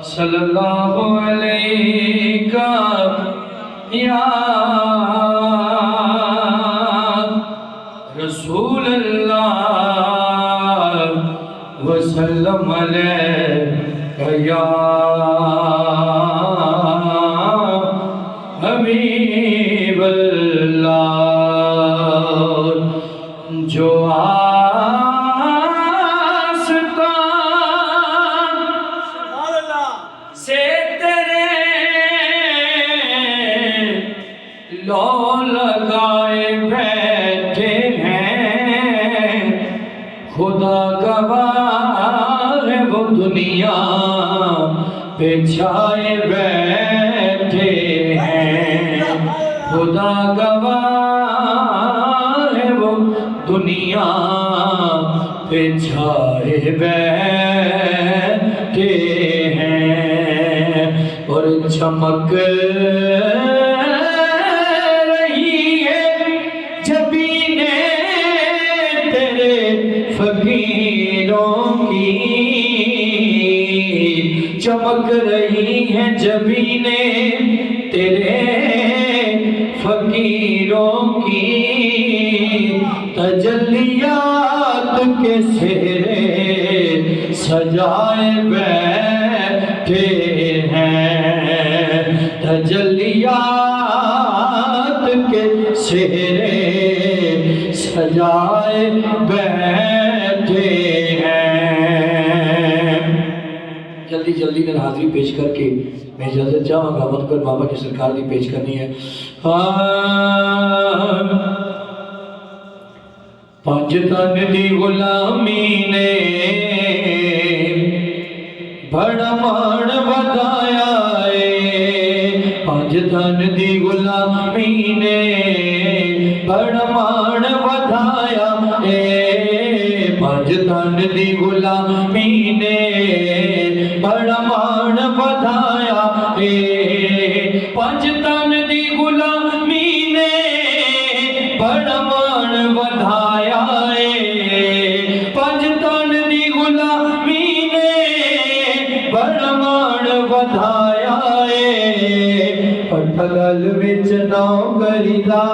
صلی اللہ علیہ یا رسول اللہ وسلم علیہ یا حبیب اللہ جو لو لگائے بیٹھے ہیں خدا گواہ ہے وہ دنیا پہ چھائے بیٹھے ہیں خدا گواہ ہے وہ دنیا پہ چھائے بیٹھے ہیں اور چمک فقیروں کی چمک رہی ہیں جبینیں تیرے فقیروں کی تجلیات کے سہرے سجائے بیٹھے ہیں تجلیات کے سہرے سجائے بیٹھے ہیں جلدی جلدی میں حاضری پیش کر کے میں اجازت چاہوں گا وقت پر بابا کی سرکار دی پیش کرنی ہے پانچ تن دی غلامی نے بڑا مان بدایا ہے پانچ تن دی غلامی نے بڑا مان بدایا ہے پانچ تن دی غلامی نے بڑا مان بدایا ہے پانچ تن دی غلامی نے بڑا مان بدایا ہے پانچ تن دی غلامی نے بڑا مان بدایا ہے پٹھگل وچ نوکری دا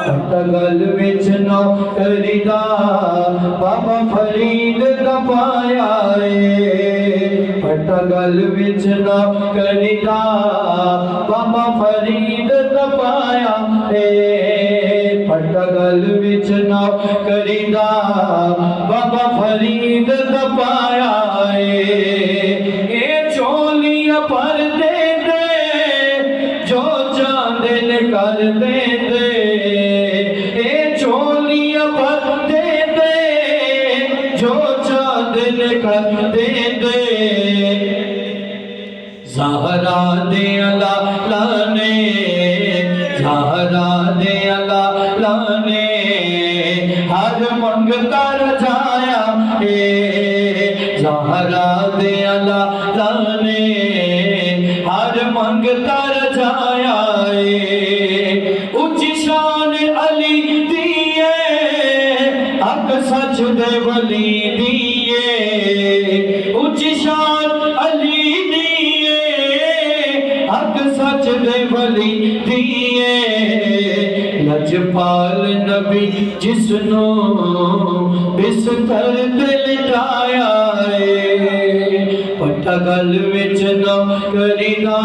پٹھگل وچ نوکری دا بابا فرید دا پایا ہے پٹھگل وچ نوکری دا بابا فرید دا پایا ہے پٹھگل وچ نوکری دا بابا فرید دا پایا ہے اے چولیاں پر دے دے جو چاندے کر دے دے اے چولیاں پر دے دے جو چاندے کر دے دے زہرا دے اللہ نے زہرا دے اللہ نے ہر منگتا رجایا اے زہرا دے اللہ نے ہر منگتا رجایا اے اچھی شان علی دیئے حق سچ دے ولی دیئے اچھی شان علی دیئے حق سچ دے ولی دیئے لجپال نبی جس نو بستر تے لٹایا ہے پٹھگل وچ نوکری دا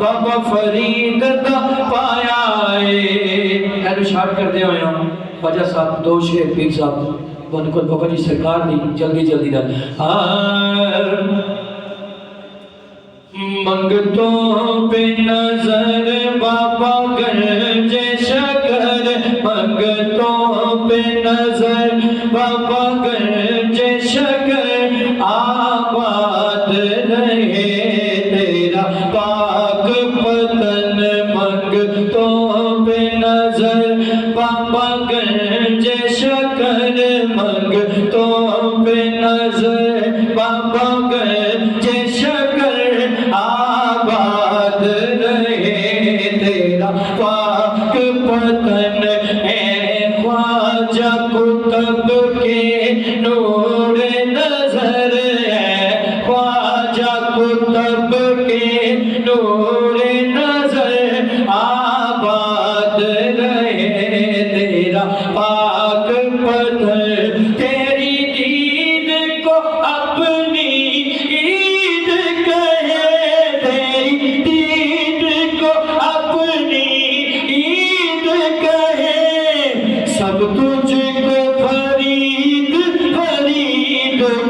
بابا فرید دا پایا ہے اینو شارٹ کر دے ہوئے ہوں خواجہ صاحب دو شعر پیر صاحب بنکل بابا جی سرکار دی جلدی جلدی دا منگتوں پہ نظر بابا گنجے شکر منگتوں پہ نظر بابا گنجے شکر آباد رہے تیرا پاک پتن منگتوں پہ نظر بابا گنجے شکر منگتوں پہ نظر بابا گنجے شکر آباد رہے تیرا پاک پتن اے خواجہ کتب کے نور نظر